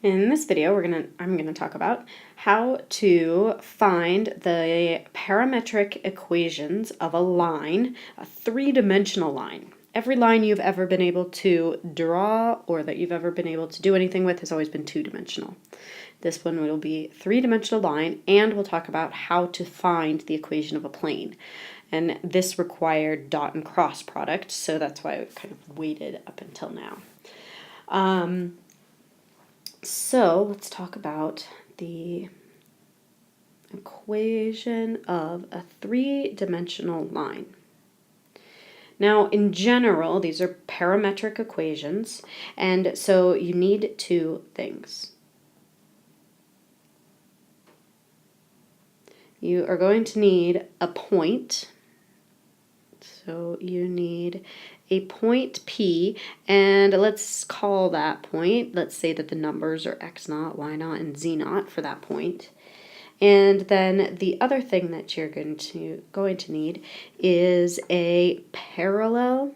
In this video, I'm gonna talk about how to find the parametric equations of a line, a three-dimensional line. Every line you've ever been able to draw or that you've ever been able to do anything with has always been two-dimensional. This one will be three-dimensional line, and we'll talk about how to find the equation of a plane. And this required dot and cross product, so that's why I kind of waited up until now. So let's talk about the equation of a three-dimensional line. Now, in general, these are parametric equations, and so you need two things. You are going to need a point. So you need a point P, and let's call that point, let's say that the numbers are x naught, y naught, and z naught for that point. And then the other thing that you're going to need is a parallel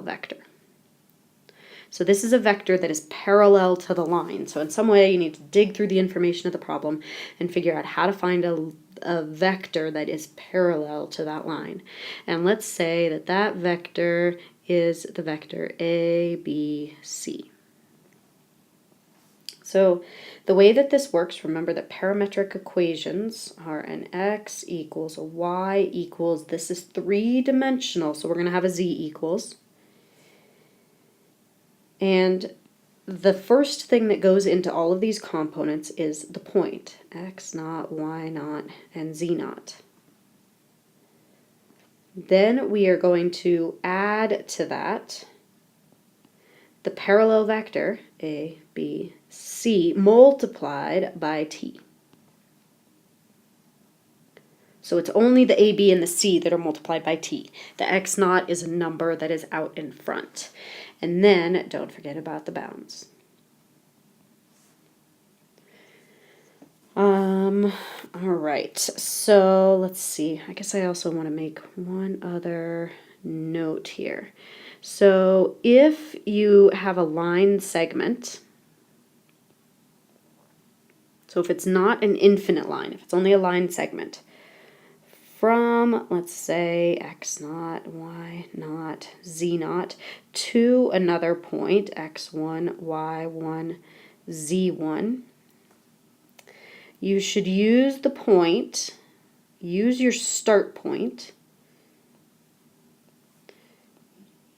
vector. So this is a vector that is parallel to the line. So in some way you need to dig through the information of the problem and figure out how to find a vector that is parallel to that line. And let's say that that vector is the vector A, B, C. So the way that this works, remember that parametric equations are an x equals a y equals, this is three-dimensional, so we're going to have a z equals. And the first thing that goes into all of these components is the point, x naught, y naught, and z naught. Then we are going to add to that the parallel vector, a, b, c, multiplied by t. So it's only the a, b, and the c that are multiplied by t. The x naught is a number that is out in front. And then don't forget about the bounds. All right, so let's see. I guess I also want to make one other note here. So if you have a line segment, so if it's not an infinite line, if it's only a line segment, from, let's say, x naught, y naught, z naught, to another point, x1, y1, z1, you should use the point, use your start point,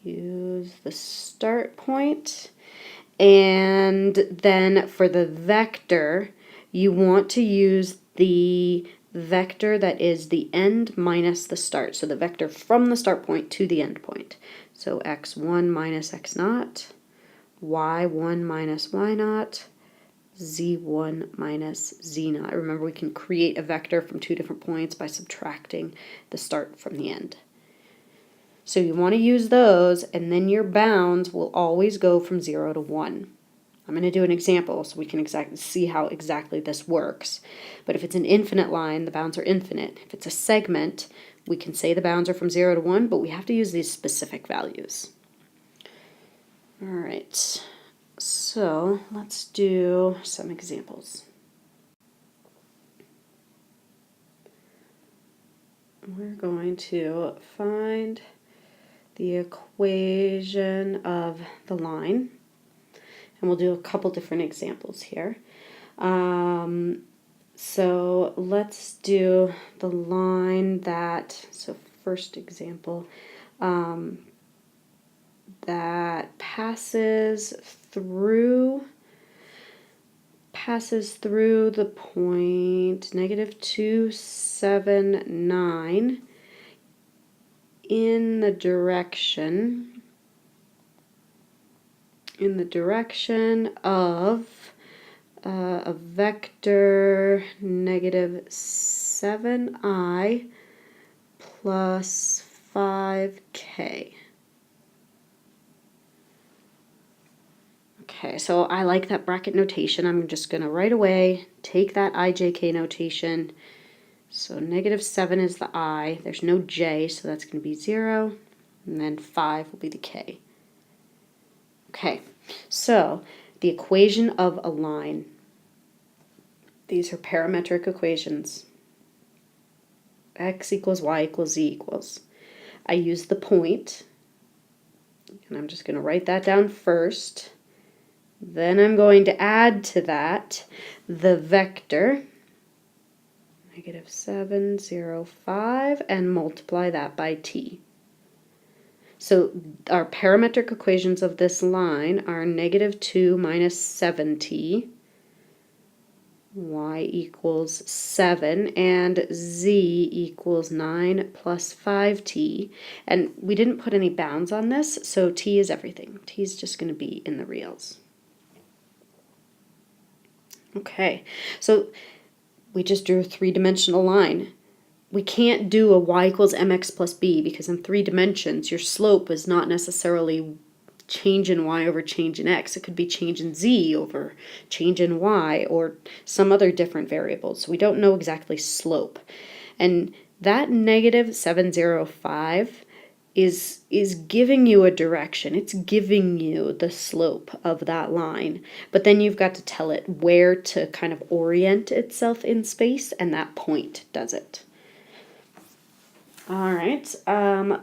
use the start point, and then for the vector, you want to use the vector that is the end minus the start. So the vector from the start point to the end point. So x1 minus x naught, y1 minus y naught, z1 minus z naught. Remember, we can create a vector from two different points by subtracting the start from the end. So you want to use those, and then your bounds will always go from 0 to 1. I'm going to do an example so we can see how exactly this works. But if it's an infinite line, the bounds are infinite. If it's a segment, we can say the bounds are from 0 to 1, but we have to use these specific values. All right, so let's do some examples. We're going to find the equation of the line. And we'll do a couple different examples here. So let's do the line that, so first example, that passes through the point negative 2, 7, 9 in the direction of a vector negative 7i plus 5k. Okay, so I like that bracket notation. I'm just going to right away take that ijk notation. So negative 7 is the I. There's no j, so that's going to be 0. And then 5 will be the k. Okay, so the equation of a line. These are parametric equations. X equals Y equals Z equals. I use the point, and I'm just going to write that down first. Then I'm going to add to that the vector, -7, 0, 5, and multiply that by t. So our parametric equations of this line are -2 minus 7t, y equals 7, and z equals 9 plus 5t. And we didn't put any bounds on this, so t is everything. T is just going to be in the reals. Okay, so we just drew a three-dimensional line. We can't do a y equals mx plus b because in 3 dimensions your slope is not necessarily change in y over change in x. It could be change in z over change in y or some other different variables. So we don't know exactly slope. And that -705 is giving you a direction. It's giving you the slope of that line. But then you've got to tell it where to kind of orient itself in space, and that point does it. All right,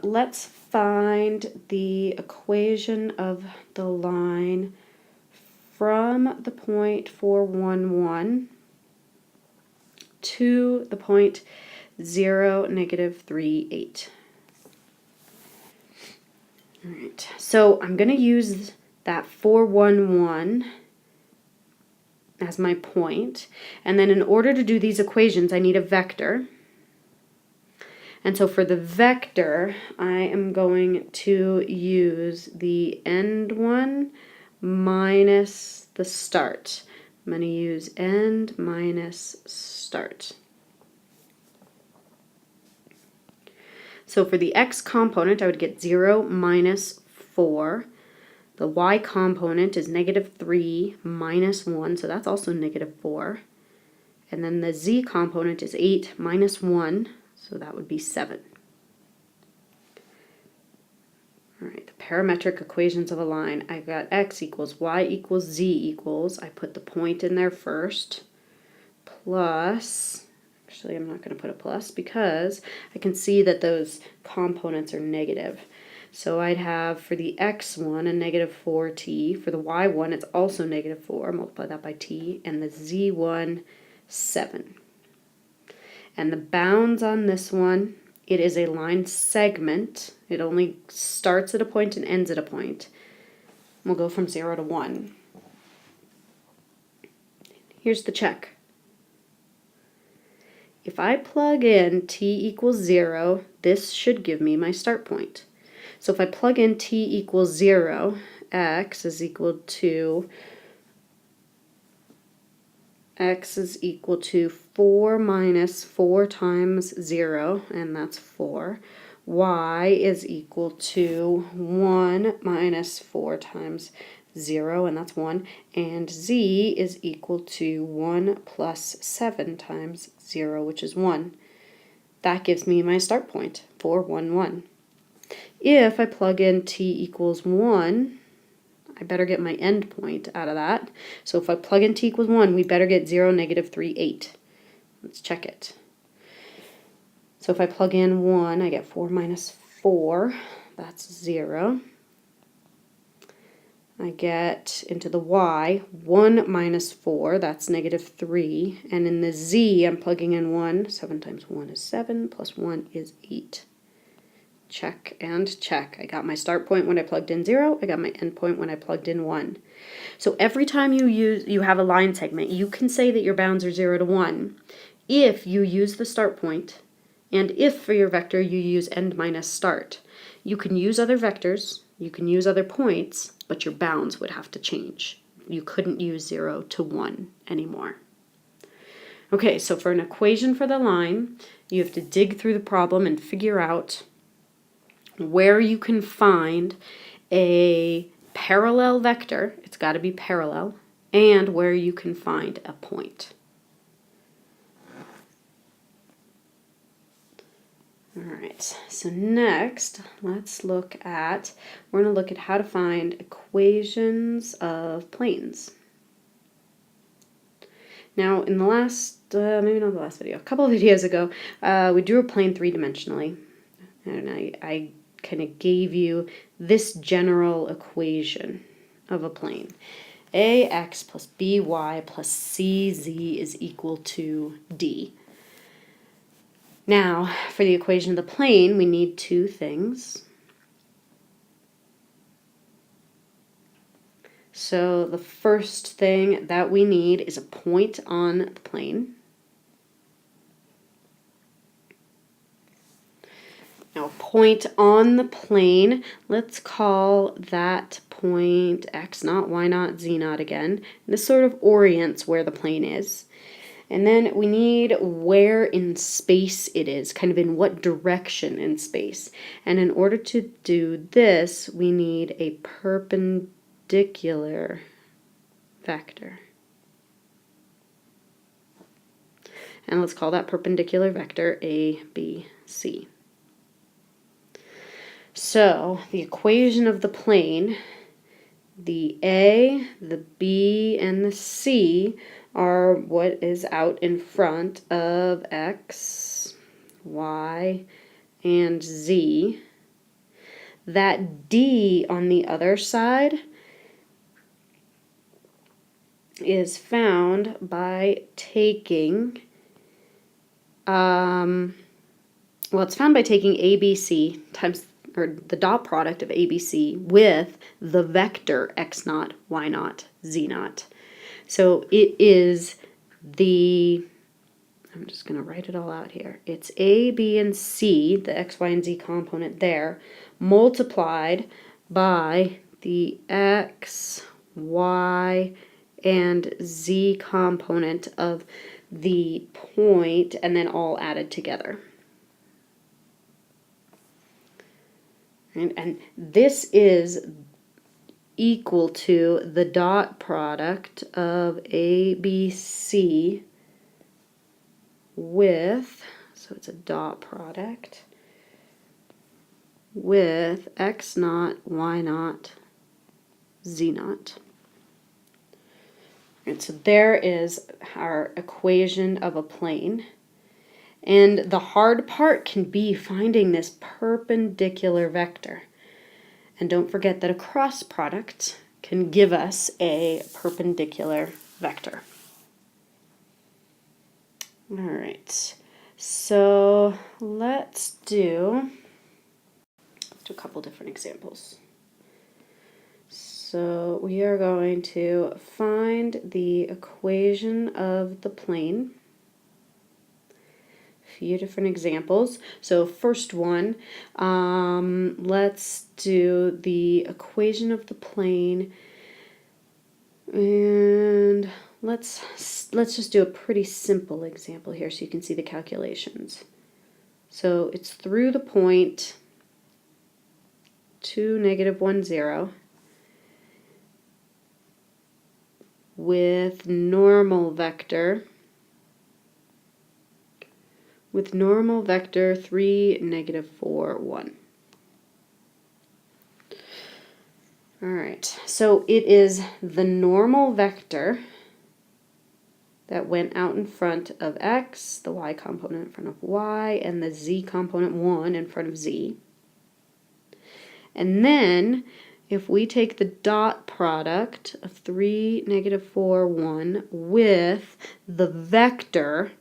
let's find the equation of the line from the point 4, 1, 1 to the point 0, -3, 8. All right, so I'm going to use that 4, 1, 1 as my point, and then in order to do these equations, I need a vector. And so for the vector, I am going to use the end one minus the start. I'm going to use end minus start. So for the x component, I would get 0 minus 4. The y component is -3 minus 1, so that's also -4. And then the z component is 8 minus 1, so that would be 7. All right, the parametric equations of a line. I've got x equals y equals z equals, I put the point in there first, plus, actually I'm not going to put a plus because I can see that those components are negative. So I'd have for the x one a -4t, for the y one it's also -4, multiply that by t, and the z one 7. And the bounds on this one, it is a line segment. It only starts at a point and ends at a point. We'll go from 0 to 1. Here's the check. If I plug in t equals 0, this should give me my start point. So if I plug in t equals 0, x is equal to 4 minus 4 times 0, and that's 4. Y is equal to 1 minus 4 times 0, and that's 1. And z is equal to 1 plus 7 times 0, which is 1. That gives me my start point, 4, 1, 1. If I plug in t equals 1, I better get my end point out of that. So if I plug in t equals 1, we better get 0, -3, 8. Let's check it. So if I plug in 1, I get 4 minus 4. That's 0. I get into the y, 1 minus 4. That's -3. And in the z, I'm plugging in 1. 7 times 1 is 7, plus 1 is 8. Check and check. I got my start point when I plugged in 0. I got my end point when I plugged in 1. So every time you have a line segment, you can say that your bounds are 0 to 1 if you use the start point, and if for your vector you use end minus start. You can use other vectors, you can use other points, but your bounds would have to change. You couldn't use 0 to 1 anymore. Okay, so for an equation for the line, you have to dig through the problem and figure out where you can find a parallel vector, it's got to be parallel, and where you can find a point. All right, so next, let's look at, we're going to look at how to find equations of planes. Now, in the last, maybe not the last video, a couple of videos ago, we drew a plane three-dimensionally, and I kind of gave you this general equation of a plane. AX plus BY plus CZ is equal to D. Now, for the equation of the plane, we need two things. So the first thing that we need is a point on the plane. Now, a point on the plane, let's call that point x naught, y naught, z naught again. This sort of orients where the plane is. And then we need where in space it is, kind of in what direction in space. And in order to do this, we need a perpendicular vector. And let's call that perpendicular vector A, B, C. So the equation of the plane, the A, the B, and the C are what is out in front of X, Y, and Z. That D on the other side is found by taking, it's found by taking ABC times, or the dot product of ABC with the vector x naught, y naught, z naught. So it is I'm just going to write it all out here. It's A, B, and C, the x, y, and z component there, multiplied by the x, y, and z component of the point, and then all added together. And this is equal to the dot product of ABC with, so it's a dot product, with x naught, y naught, z naught. And so there is our equation of a plane. And the hard part can be finding this perpendicular vector. And don't forget that a cross product can give us a perpendicular vector. All right, so let's do a couple different examples. So we are going to find the equation of the plane. Few different examples. So first one, let's do the equation of the plane, and let's just do a pretty simple example here so you can see the calculations. So it's through the point 2, -1, 0 with normal vector 3, -4, 1. All right, so it is the normal vector that went out in front of x, the y component in front of y, and the z component 1 in front of z. And then if we take the dot product of 3, -4, 1 with the vector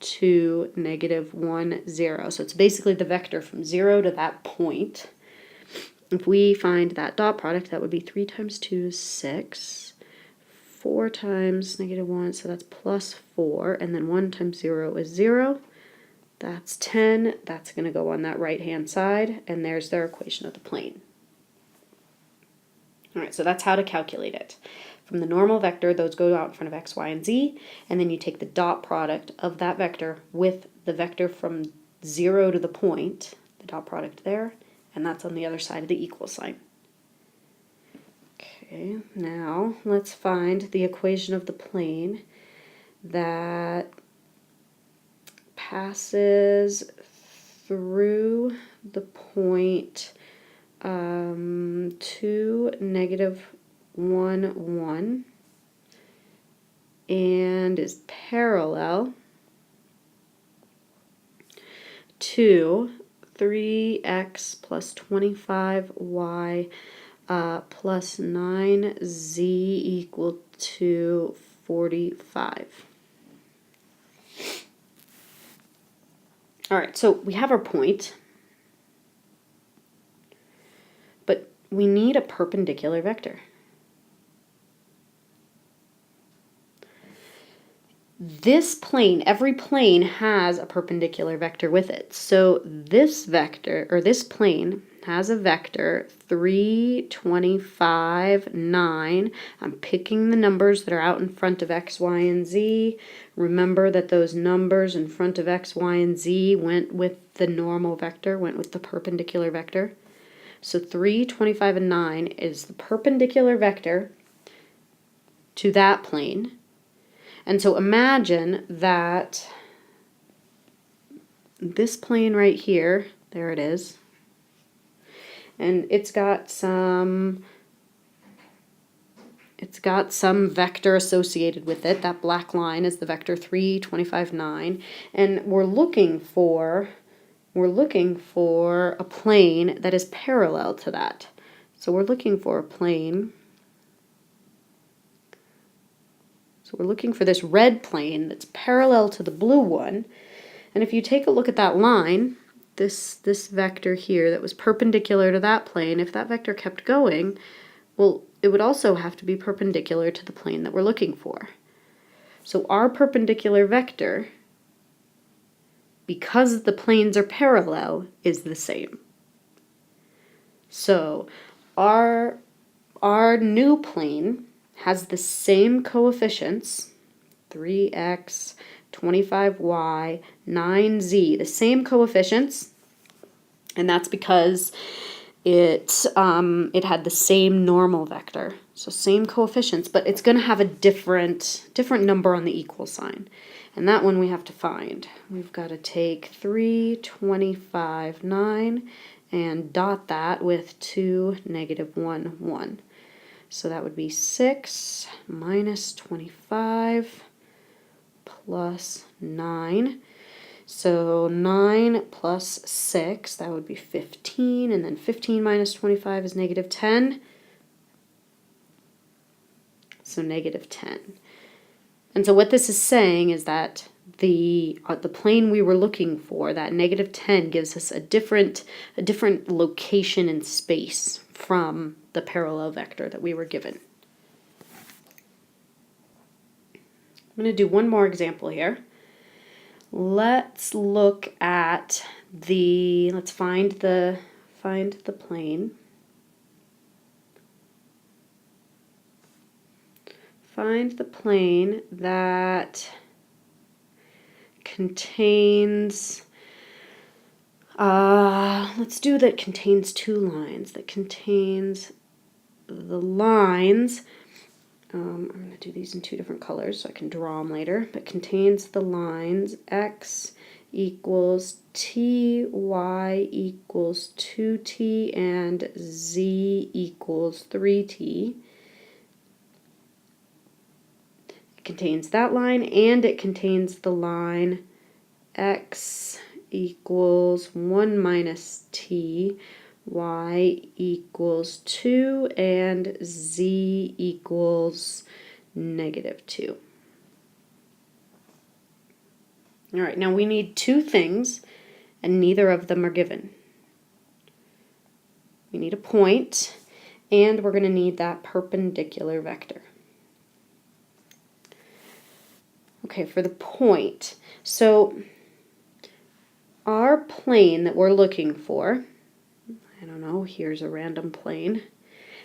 2, -1, 0. So it's basically the vector from 0 to that point. If we find that dot product, that would be 3 times 2 is 6. 4 times -1, so that's +4. And then 1 times 0 is 0. That's 10. That's going to go on that right-hand side. And there's their equation of the plane. All right, so that's how to calculate it. From the normal vector, those go out in front of x, y, and z, and then you take the dot product of that vector with the vector from 0 to the point, the dot product there, and that's on the other side of the equal sign. Okay, now let's find the equation of the plane that passes through the point 2, -1, and is parallel to 3x plus 25y plus 9z equal to 45. All right, so we have our point, but we need a perpendicular vector. This plane, every plane has a perpendicular vector with it. So this vector, or this plane, has a vector 3, 25, 9. I'm picking the numbers that are out in front of x, y, and z. Remember that those numbers in front of x, y, and z went with the normal vector, went with the perpendicular vector. So 3, 25, and 9 is the perpendicular vector to that plane. And so imagine that this plane right here, there it is, and it's got some vector associated with it. That black line is the vector 3, 25, 9, and we're looking for a plane that is parallel to that. So we're looking for a plane. So we're looking for this red plane that's parallel to the blue one. And if you take a look at that line, this vector here that was perpendicular to that plane, if that vector kept going, well, it would also have to be perpendicular to the plane that we're looking for. So our perpendicular vector, because the planes are parallel, is the same. So our new plane has the same coefficients, 3x, 25y, 9z, the same coefficients, and that's because it had the same normal vector, so same coefficients, but it's going to have a different number on the equal sign, and that one we have to find. We've got to take 3, 25, 9, and dot that with 2, -1, 1. So that would be 6 minus 25 plus 9. So 9 plus 6, that would be 15. And then 15 minus 25 is -10. So -10. And so what this is saying is that the plane we were looking for, that -10, gives us a different location in space from the parallel vector that we were given. I'm going to do one more example here. Let's look at let's find the plane. Find the plane that contains, let's do that contains two lines, that contains the lines, I'm going to do these in two different colors so I can draw them later, but contains the lines x equals t, y equals 2t, and z equals 3t. It contains that line, and it contains the line x equals 1 minus t, y equals 2, and z equals -2. All right, now we need two things, and neither of them are given. We need a point, and we're going to need that perpendicular vector. Okay, for the point, so our plane that we're looking for, I don't know, here's a random plane,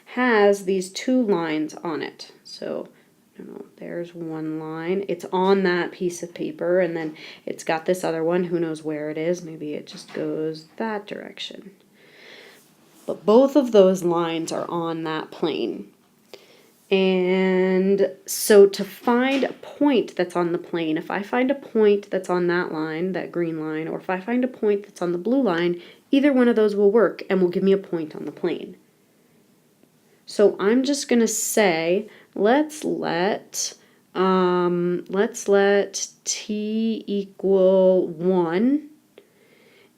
has these two lines on it. So, I don't know, there's one line. It's on that piece of paper, and then it's got this other one. Who knows where it is? Maybe it just goes that direction. But both of those lines are on that plane. And so to find a point that's on the plane, if I find a point that's on that line, that green line, or if I find a point that's on the blue line, either one of those will work and will give me a point on the plane. So I'm just going to say, let's let t equal 1,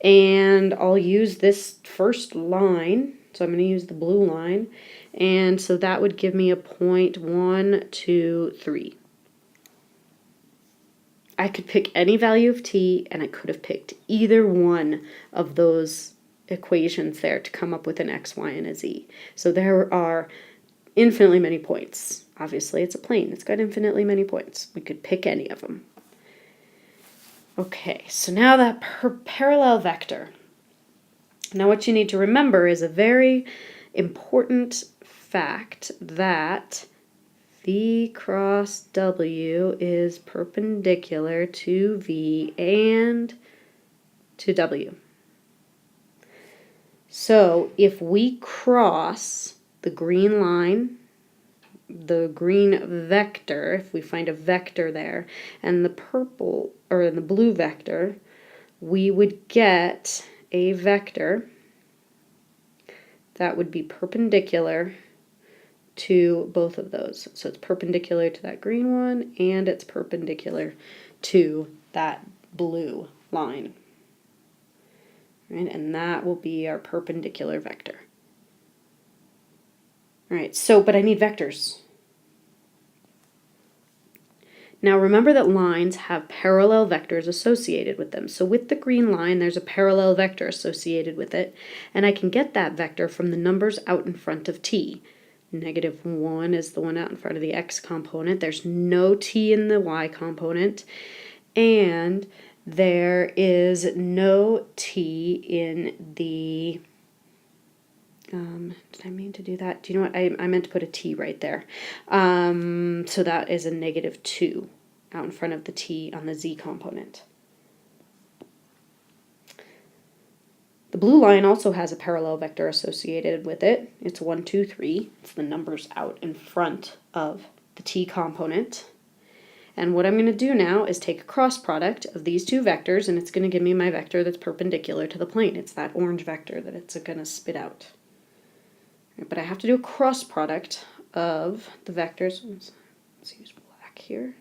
and I'll use this first line. So I'm going to use the blue line, and so that would give me a point 1, 2, 3. I could pick any value of t, and I could have picked either one of those equations there to come up with an x, y, and a z. So there are infinitely many points. Obviously, it's a plane. It's got infinitely many points. We could pick any of them. Okay, so now that parallel vector. Now what you need to remember is a very important fact that V cross W is perpendicular to V and to W. So if we cross the green line, the green vector, if we find a vector there, and the purple or the blue vector, we would get a vector that would be perpendicular to both of those. So it's perpendicular to that green one, and it's perpendicular to that blue line. Right? And that will be our perpendicular vector. All right, so, but I need vectors. Now remember that lines have parallel vectors associated with them. So with the green line, there's a parallel vector associated with it, and I can get that vector from the numbers out in front of t. -1 is the one out in front of the x component. There's no t in the y component, and there is no t in the did I mean to do that? Do you know what? I meant to put a t right there. So that is a -2 out in front of the t on the z component. The blue line also has a parallel vector associated with it. It's 1, 2, 3. It's the numbers out in front of the t component. And what I'm going to do now is take a cross product of these two vectors, and it's going to give me my vector that's perpendicular to the plane. It's that orange vector that it's going to spit out. But I have to do a cross product of the vectors. Let's use black here.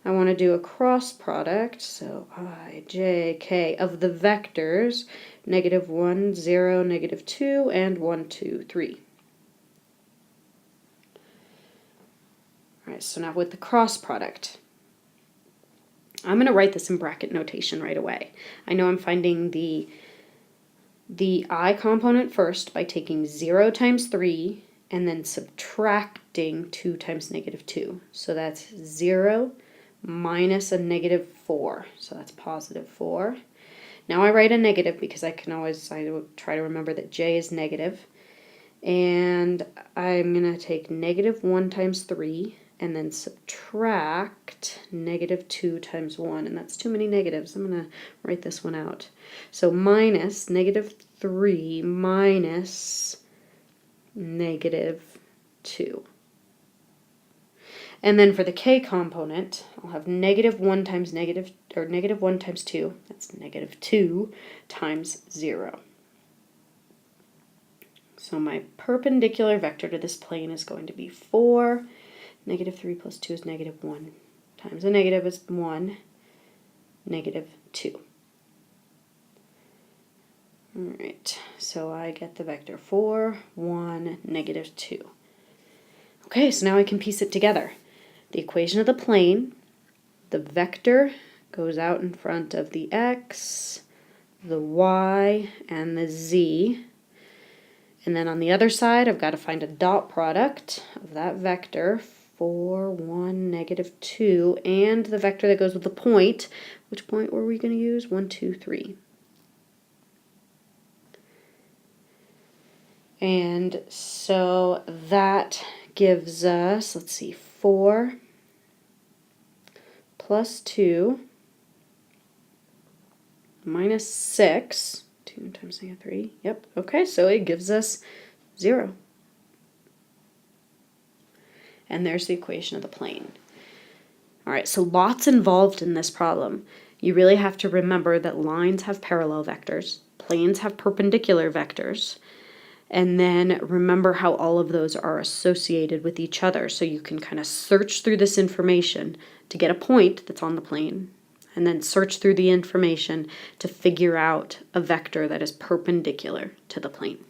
I want to do a cross product, so I, j, k, of the vectors, -1, 0, -2, and 1, 2, 3. All right, so now with the cross product, I'm going to write this in bracket notation right away. I know I'm finding the I component first by taking 0 times 3 and then subtracting 2 times -2. So that's 0 minus a -4. So that's +4. Now I write a negative because I try to remember that j is negative. And I'm going to take -1 times 3 and then subtract -2 times 1, and that's too many negatives. I'm going to write this one out. So minus -3 minus -2. And then for the k component, I'll have -1 times -1 times 2. That's -2 times 0. So my perpendicular vector to this plane is going to be 4. -3 plus 2 is -1. Times a negative is 1. -2. All right, so I get the vector 4, 1, -2. Okay, so now I can piece it together. The equation of the plane, the vector goes out in front of the x, the y, and the z. And then on the other side, I've got to find a dot product of that vector, 4, 1, -2, and the vector that goes with the point. Which point were we going to use? 1, 2, 3. And so that gives us, let's see, 4 plus 2 minus 6. 2 times -3. Yep. Okay, so it gives us 0. And there's the equation of the plane. All right, so lots involved in this problem. You really have to remember that lines have parallel vectors, planes have perpendicular vectors, and then remember how all of those are associated with each other. So you can kind of search through this information to get a point that's on the plane, and then search through the information to figure out a vector that is perpendicular to the plane.